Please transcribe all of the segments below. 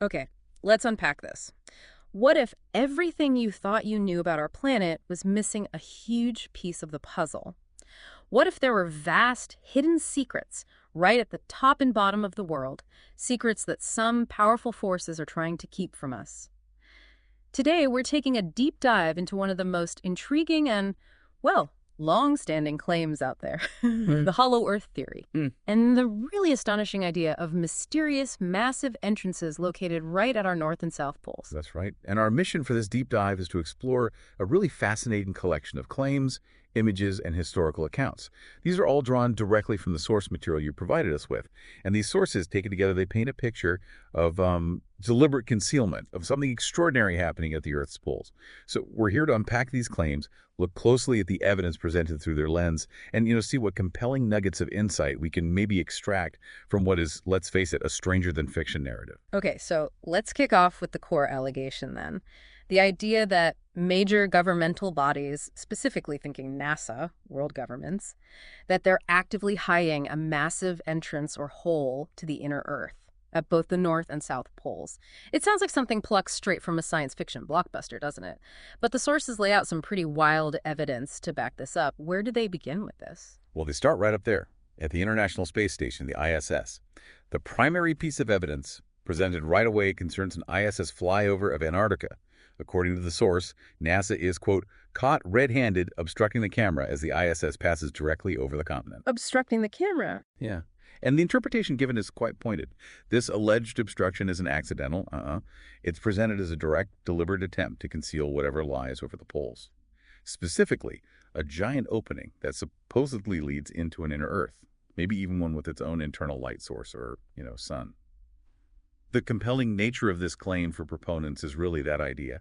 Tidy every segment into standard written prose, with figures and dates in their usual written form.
Okay, let's unpack this. What if everything you thought you knew about our planet was missing a huge piece of the puzzle? What if there were vast, hidden secrets right at the top and bottom of the world, secrets that some powerful forces are trying to keep from us? Today, we're taking a deep dive into one of the most intriguing and, well, long-standing claims out there, Mm. the Hollow Earth theory, Mm, and the really astonishing idea of mysterious, massive entrances located right at our North and South poles. that's right. And our mission for this deep dive is to explore a really fascinating collection of claims, images, and historical accounts. These are all drawn directly from the source material you provided us with. And these sources, taken together, they paint a picture of deliberate concealment, of something extraordinary happening at the Earth's poles. So we're here to unpack these claims, look closely at the evidence presented through their lens, and see what compelling nuggets of insight we can maybe extract from what is, let's face it, a stranger-than-fiction narrative. Okay, so let's kick off with the core allegation then. The idea that major governmental bodies, specifically thinking NASA, world governments, that they're actively hiding a massive entrance or hole to the inner Earth at both the North and South poles. It sounds like something plucked straight from a science fiction blockbuster, doesn't it? But the sources lay out some pretty wild evidence to back this up. Where do they begin with this? Well, they start right up there at the International Space Station, the ISS. The primary piece of evidence presented right away concerns an ISS flyover of Antarctica. According to the source, NASA is, quote, caught red-handed obstructing the camera as the ISS passes directly over the continent. Obstructing the camera. Yeah. And the interpretation given is quite pointed. This alleged obstruction isn't accidental. It's presented as a direct, deliberate attempt to conceal whatever lies over the poles. Specifically, a giant opening that supposedly leads into an inner Earth, maybe even one with its own internal light source or, sun. The compelling nature of this claim for proponents is really that idea.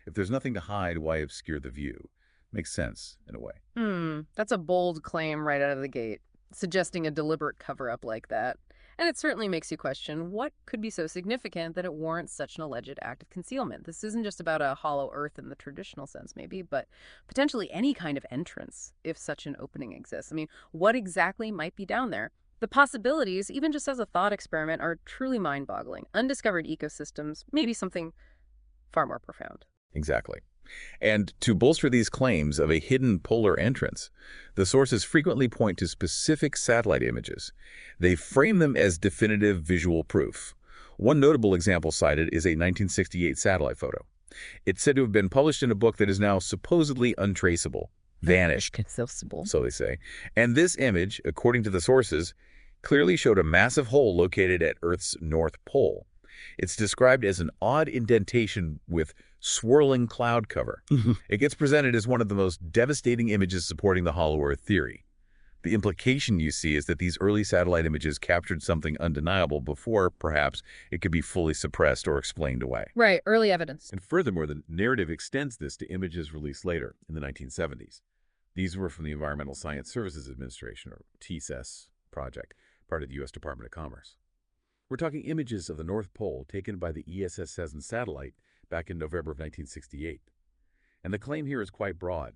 If there's nothing to hide, why obscure the view? Makes sense, in a way. That's a bold claim right out of the gate, suggesting a deliberate cover-up like that. And it certainly makes you question what could be so significant that it warrants such an alleged act of concealment. This isn't just about a hollow earth in the traditional sense, maybe, but potentially any kind of entrance, if such an opening exists. I mean, what exactly might be down there? The possibilities, even just as a thought experiment, are truly mind-boggling. Undiscovered ecosystems, maybe something far more profound. Exactly. And to bolster these claims of a hidden polar entrance, the sources frequently point to specific satellite images. They frame them as definitive visual proof. One notable example cited is a 1968 satellite photo. It's said to have been published in a book that is now supposedly untraceable, vanished, Inconceivable. so they say. And this image, according to the sources, clearly showed a massive hole located at Earth's North Pole. It's described as an odd indentation with swirling cloud cover. It gets presented as one of the most devastating images supporting the Hollow Earth theory. The implication you see is that these early satellite images captured something undeniable before, perhaps, it could be fully suppressed or explained away. Right, early evidence. And furthermore, the narrative extends this to images released later, in the 1970s. These were from the Environmental Science Services Administration, or TSS, project, part of the U.S. Department of Commerce. We're talking images of the North Pole taken by the ESS-7 satellite back in November of 1968. And the claim here is quite broad.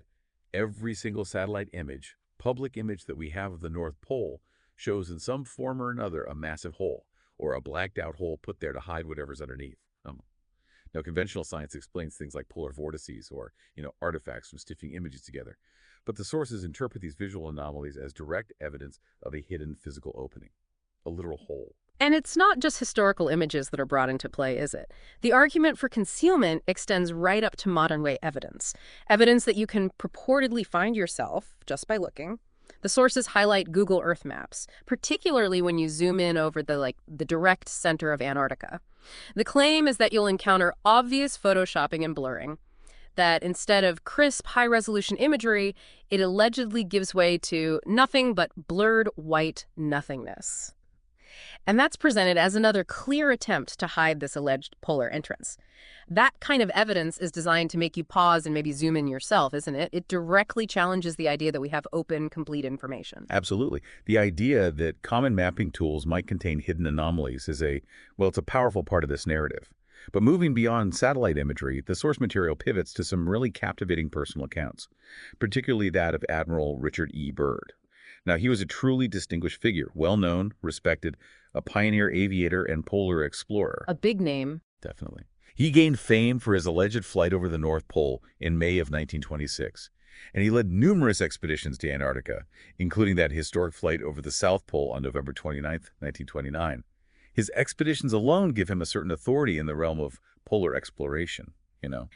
Every single satellite image, public image that we have of the North Pole, shows in some form or another a massive hole, or a blacked-out hole put there to hide whatever's underneath. Now, conventional science explains things like polar vortices or, artifacts from stitching images together. But the sources interpret these visual anomalies as direct evidence of a hidden physical opening, a literal hole. And it's not just historical images that are brought into play, is it? The argument for concealment extends right up to modern-day evidence. Evidence that you can purportedly find yourself just by looking. The sources highlight Google Earth maps, particularly when you zoom in over the direct center of Antarctica. The claim is that you'll encounter obvious photoshopping and blurring, that instead of crisp, high-resolution imagery, it allegedly gives way to nothing but blurred white nothingness. And that's presented as another clear attempt to hide this alleged polar entrance. That kind of evidence is designed to make you pause and maybe zoom in yourself, isn't it? It directly challenges the idea that we have open, complete information. Absolutely. The idea that common mapping tools might contain hidden anomalies is it's a powerful part of this narrative. But moving beyond satellite imagery, the source material pivots to some really captivating personal accounts, particularly that of Admiral Richard E. Byrd. Now, he was a truly distinguished figure, well-known, respected, a pioneer aviator and polar explorer. A big name. Definitely. He gained fame for his alleged flight over the North Pole in May of 1926, and he led numerous expeditions to Antarctica, including that historic flight over the South Pole on November 29, 1929. His expeditions alone give him a certain authority in the realm of polar exploration.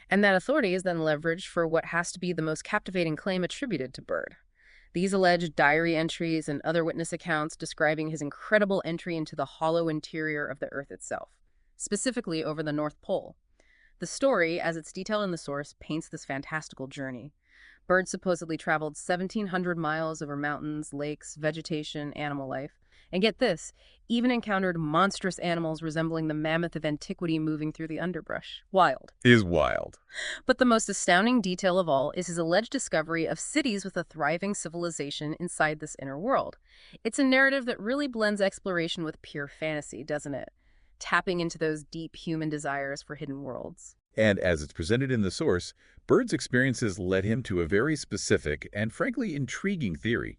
And that authority is then leveraged for what has to be the most captivating claim attributed to Byrd. These alleged diary entries and other witness accounts describing his incredible entry into the hollow interior of the Earth itself, specifically over the North Pole. The story, as it's detailed in the source, paints this fantastical journey. Byrd supposedly traveled 1,700 miles over mountains, lakes, vegetation, animal life. And get this, even encountered monstrous animals resembling the mammoth of antiquity moving through the underbrush. Wild. Is wild. But the most astounding detail of all is his alleged discovery of cities with a thriving civilization inside this inner world. It's a narrative that really blends exploration with pure fantasy, doesn't it? Tapping into those deep human desires for hidden worlds. And as it's presented in the source, Byrd's experiences led him to a very specific and frankly intriguing theory.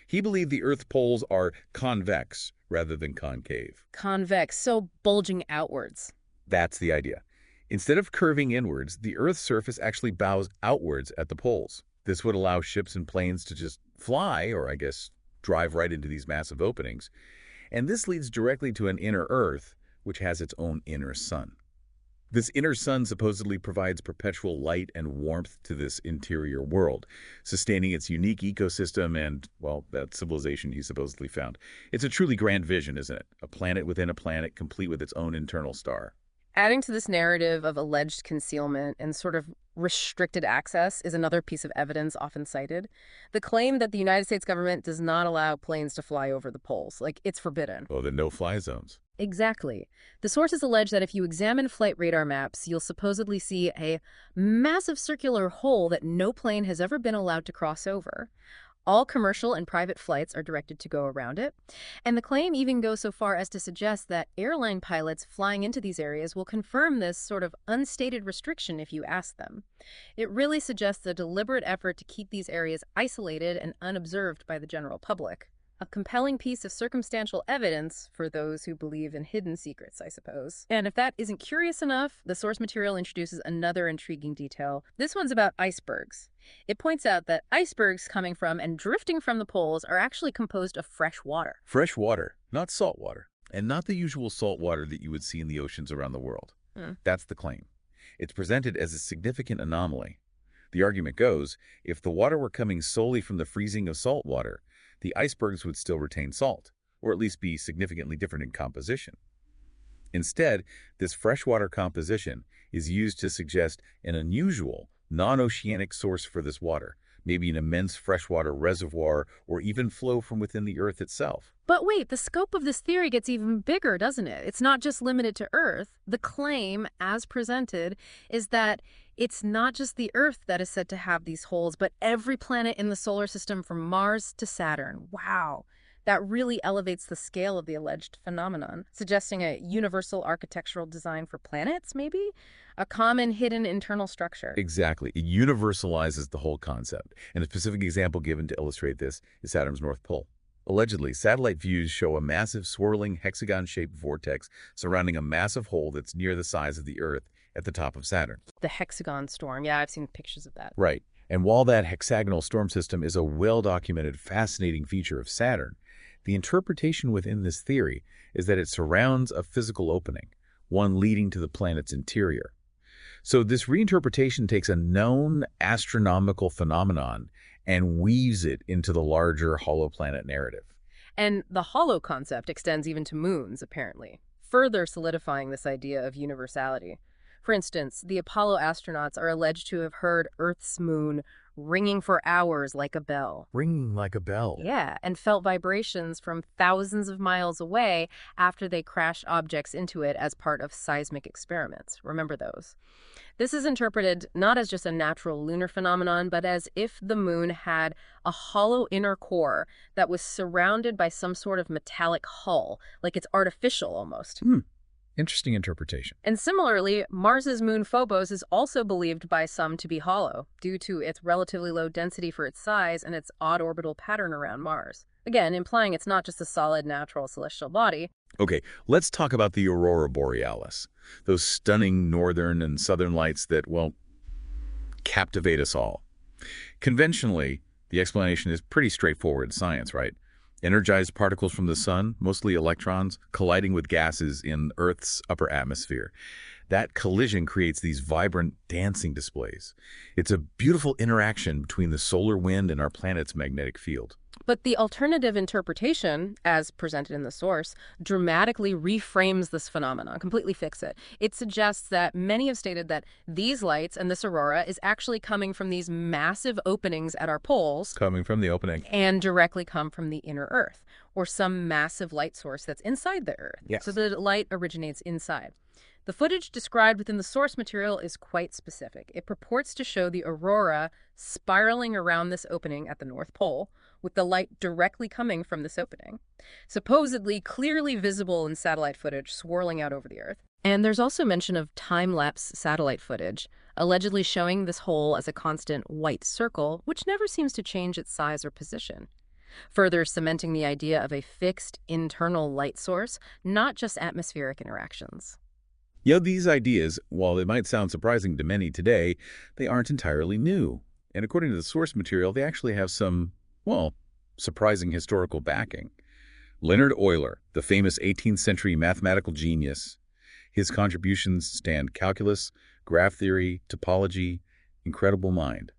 He believed the Earth's poles are convex rather than concave. Convex, so bulging outwards. That's the idea. Instead of curving inwards, the Earth's surface actually bows outwards at the poles. This would allow ships and planes to just fly, or I guess drive right into these massive openings. And this leads directly to an inner Earth, which has its own inner sun. This inner sun supposedly provides perpetual light and warmth to this interior world, sustaining its unique ecosystem and, well, that civilization he supposedly found. It's a truly grand vision, isn't it? A planet within a planet, complete with its own internal star. Adding to this narrative of alleged concealment and sort of restricted access is another piece of evidence often cited. The claim that the United States government does not allow planes to fly over the poles, like it's forbidden. Oh, the no-fly zones. Exactly. The sources allege that if you examine flight radar maps, you'll supposedly see a massive circular hole that no plane has ever been allowed to cross over. All commercial and private flights are directed to go around it. And the claim even goes so far as to suggest that airline pilots flying into these areas will confirm this sort of unstated restriction if you ask them. It really suggests a deliberate effort to keep these areas isolated and unobserved by the general public. A compelling piece of circumstantial evidence for those who believe in hidden secrets, I suppose. And if that isn't curious enough, the source material introduces another intriguing detail. This one's about icebergs. It points out that icebergs coming from and drifting from the poles are actually composed of fresh water. Fresh water, not salt water, and not the usual salt water that you would see in the oceans around the world. That's the claim. It's presented as a significant anomaly. The argument goes, if the water were coming solely from the freezing of salt water, the icebergs would still retain salt, or at least be significantly different in composition. Instead, this freshwater composition is used to suggest an unusual, non-oceanic source for this water, maybe an immense freshwater reservoir or even flow from within the Earth itself. But wait, the scope of this theory gets even bigger, doesn't it? It's not just limited to Earth. The claim, as presented, is that it's not just the Earth that is said to have these holes, but every planet in the solar system from Mars to Saturn. Wow. That really elevates the scale of the alleged phenomenon, suggesting a universal architectural design for planets, maybe? A common hidden internal structure. Exactly. It universalizes the whole concept. And a specific example given to illustrate this is Saturn's North Pole. Allegedly, satellite views show a massive swirling hexagon-shaped vortex surrounding a massive hole that's near the size of the Earth at the top of Saturn. The hexagon storm. Yeah, I've seen pictures of that. Right. And while that hexagonal storm system is a well-documented, fascinating feature of Saturn, the interpretation within this theory is that it surrounds a physical opening, one leading to the planet's interior. So this reinterpretation takes a known astronomical phenomenon and weaves it into the larger hollow planet narrative. And the hollow concept extends even to moons, apparently, further solidifying this idea of universality. For instance, the Apollo astronauts are alleged to have heard Earth's moon ringing for hours like a bell. Ringing like a bell. Yeah, and felt vibrations from thousands of miles away after they crashed objects into it as part of seismic experiments. Remember those? This is interpreted not as just a natural lunar phenomenon, but as if the moon had a hollow inner core that was surrounded by some sort of metallic hull, like it's artificial almost. Interesting interpretation. And similarly, Mars's moon Phobos is also believed by some to be hollow, due to its relatively low density for its size and its odd orbital pattern around Mars. again, implying it's not just a solid natural celestial body. Okay, let's talk about the aurora borealis, those stunning northern and southern lights that, well, captivate us all. Conventionally, the explanation is pretty straightforward science, right? Energized particles from the sun, mostly electrons, colliding with gases in Earth's upper atmosphere. That collision creates these vibrant, dancing displays. It's a beautiful interaction between the solar wind and our planet's magnetic field. But the alternative interpretation, as presented in the source, dramatically reframes this phenomenon, completely fix it. It suggests that many have stated that these lights and this aurora is actually coming from these massive openings at our poles Coming from the opening. and directly come from the inner Earth, or some massive light source that's inside the Earth. Yes. So the light originates inside. The footage described within the source material is quite specific. It purports to show the aurora spiraling around this opening at the North Pole, with the light directly coming from this opening, supposedly clearly visible in satellite footage swirling out over the Earth. And there's also mention of time-lapse satellite footage, allegedly showing this hole as a constant white circle, which never seems to change its size or position, further cementing the idea of a fixed internal light source, not just atmospheric interactions. These ideas, while they might sound surprising to many today, they aren't entirely new. And according to the source material, they actually have some, well, surprising historical backing. Leonhard Euler, the famous 18th century mathematical genius, his contributions stand calculus, graph theory, topology, incredible mind.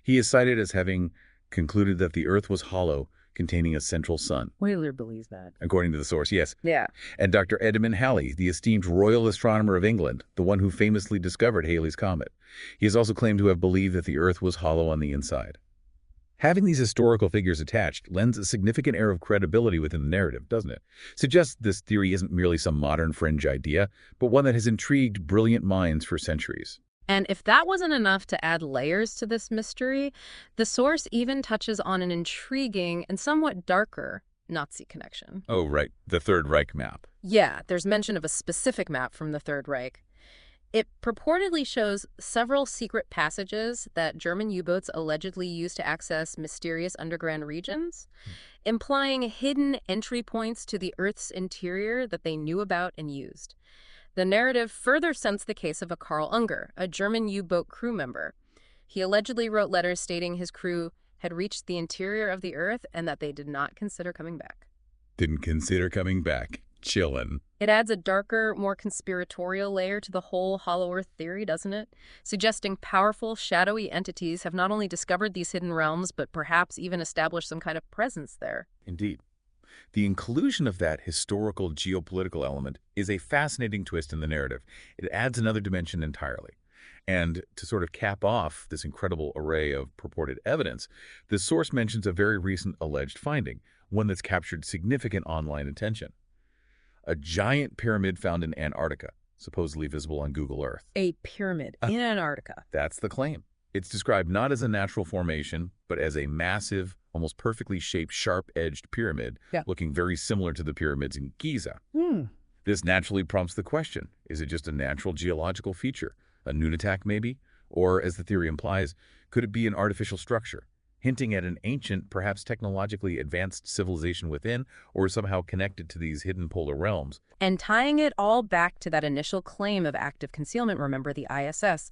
He is cited as having concluded that the Earth was hollow, containing a central sun. Euler believes that. According to the source, yes. Yeah. And Dr. Edmund Halley, the esteemed Royal Astronomer of England, the one who famously discovered Halley's Comet. He is also claimed to have believed that the Earth was hollow on the inside. Having these historical figures attached lends a significant air of credibility within the narrative, doesn't it? Suggests this theory isn't merely some modern fringe idea, but one that has intrigued brilliant minds for centuries. And if that wasn't enough to add layers to this mystery, the source even touches on an intriguing and somewhat darker Nazi connection. Oh, right. The Third Reich map. Yeah, there's mention of a specific map from the Third Reich. It purportedly shows several secret passages that German U-boats allegedly used to access mysterious underground regions, implying hidden entry points to the Earth's interior that they knew about and used. The narrative further cements the case of a Karl Unger, a German U-boat crew member. He allegedly wrote letters stating his crew had reached the interior of the Earth and that they did not consider coming back. Didn't consider coming back. Chillin'. It adds a darker, more conspiratorial layer to the whole Hollow Earth theory, doesn't it? Suggesting powerful, shadowy entities have not only discovered these hidden realms, but perhaps even established some kind of presence there. Indeed. The inclusion of that historical geopolitical element is a fascinating twist in the narrative. It adds another dimension entirely. And to sort of cap off this incredible array of purported evidence, the source mentions a very recent alleged finding, one that's captured significant online attention. A giant pyramid found in Antarctica, supposedly visible on Google Earth. A pyramid in Antarctica. That's the claim. It's described not as a natural formation, but as a massive, almost perfectly shaped, sharp-edged pyramid, looking very similar to the pyramids in Giza. This naturally prompts the question, is it just a natural geological feature, a nunatak maybe? Or, as the theory implies, could it be an artificial structure, hinting at an ancient, perhaps technologically advanced civilization within, or somehow connected to these hidden polar realms? And tying it all back to that initial claim of active concealment, remember, the ISS.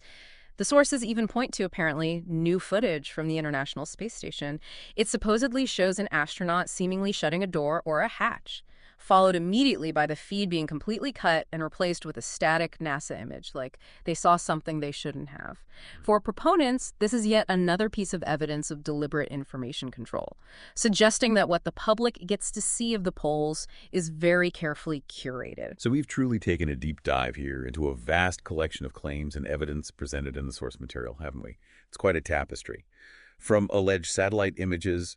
The sources even point to, apparently, new footage from the International Space Station. It supposedly shows an astronaut seemingly shutting a door or a hatch, followed immediately by the feed being completely cut and replaced with a static NASA image, like they saw something they shouldn't have. For proponents, this is yet another piece of evidence of deliberate information control, suggesting that what the public gets to see of the poles is very carefully curated. So we've truly taken a deep dive here into a vast collection of claims and evidence presented in the source material, haven't we? It's quite a tapestry. From alleged satellite images,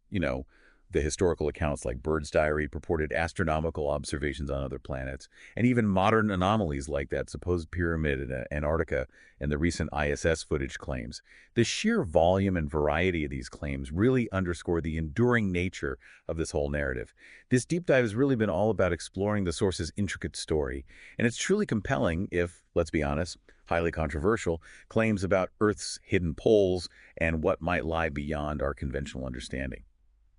the historical accounts like Bird's Diary, purported astronomical observations on other planets, and even modern anomalies like that supposed pyramid in Antarctica and the recent ISS footage claims. The sheer volume and variety of these claims really underscore the enduring nature of this whole narrative. This deep dive has really been all about exploring the source's intricate story, and it's truly compelling if, let's be honest, highly controversial, claims about Earth's hidden poles and what might lie beyond our conventional understanding.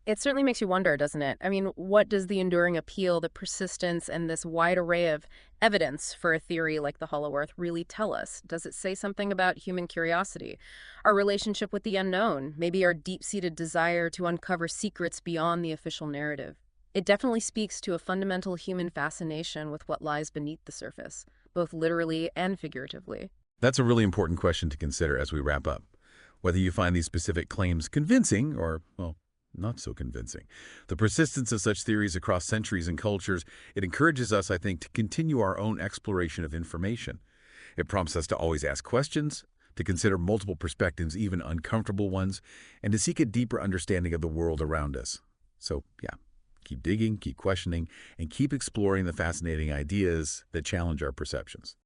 It certainly makes you wonder, doesn't it? I mean, what does the enduring appeal, the persistence, and this wide array of evidence for a theory like the Hollow Earth really tell us? Does it say something about human curiosity, our relationship with the unknown, maybe our deep-seated desire to uncover secrets beyond the official narrative? It definitely speaks to a fundamental human fascination with what lies beneath the surface, both literally and figuratively. That's a really important question to consider as we wrap up. Whether you find these specific claims convincing or, well, not so convincing. The persistence of such theories across centuries and cultures, it encourages us, I think, to continue our own exploration of information. It prompts us to always ask questions, to consider multiple perspectives, even uncomfortable ones, and to seek a deeper understanding of the world around us. So, yeah, keep digging, keep questioning, and keep exploring the fascinating ideas that challenge our perceptions.